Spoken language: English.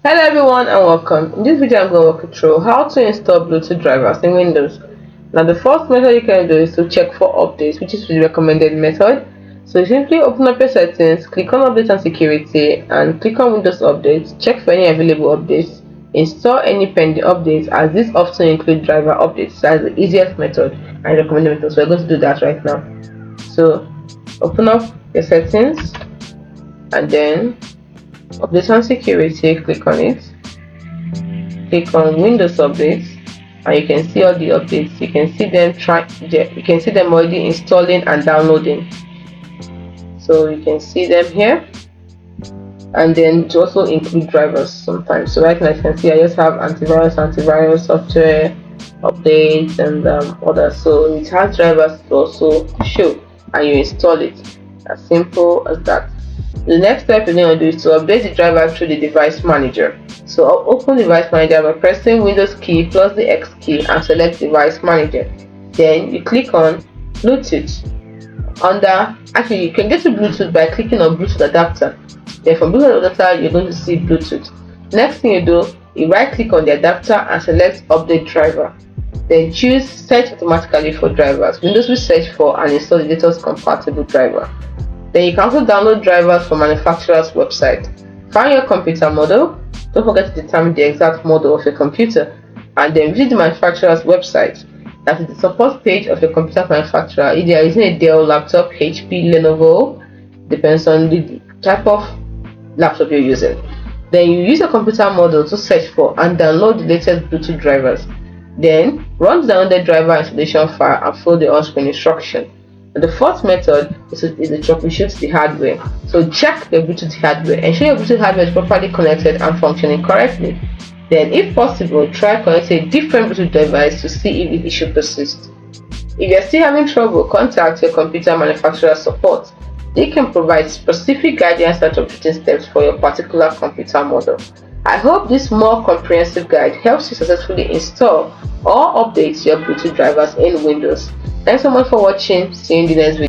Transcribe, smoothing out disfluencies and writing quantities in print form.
Hello everyone and welcome. In this video I'm going to walk you through how to install Bluetooth drivers in Windows. Now the first method you can do is to check for updates, which is the recommended method. So you simply open up your settings, click on update and security and click on Windows updates, check for any available updates, install any pending updates as these often include driver updates. That's the easiest method and recommended method. So we're going to do that right now. So open up your settings and then update and security, click on it, click on Windows updates and you can see all the updates. You can see them already installing and downloading, so you can see them here. And then to also include drivers sometimes. So right now you can see I just have antivirus software updates and others, so it has drivers to also show and you install it. As simple as that. The next step you're going to do is to update the driver through the device manager. So I'll open device manager by pressing Windows key plus the X key and select device manager. Then you click on Bluetooth. Actually you can get to Bluetooth by clicking on Bluetooth adapter. Then from Bluetooth adapter you're going to see Bluetooth. Next thing you do, you right click on the adapter and select update driver. Then choose search automatically for drivers. Windows will search for and install the latest compatible driver. Then you can also download drivers from manufacturer's website. Find your computer model. Don't forget to determine the exact model of your computer and then visit the manufacturer's website. That is the support page of your computer manufacturer. Either you're using a Dell laptop, HP, Lenovo, depends on the type of laptop you're using. Then you use a computer model to search for and download the latest Bluetooth drivers. Then run the downloaded driver installation file and follow the on-screen instruction. And the fourth method is to troubleshoot the hardware. So check the Bluetooth hardware, ensure your Bluetooth hardware is properly connected and functioning correctly. Then if possible, try connecting a different Bluetooth device to see if the issue persists. If you're still having trouble, contact your computer manufacturer support. They can provide specific guidance and troubleshooting steps for your particular computer model. I hope this more comprehensive guide helps you successfully install or update your Bluetooth drivers in Windows. Thanks so much for watching. See you in the next video.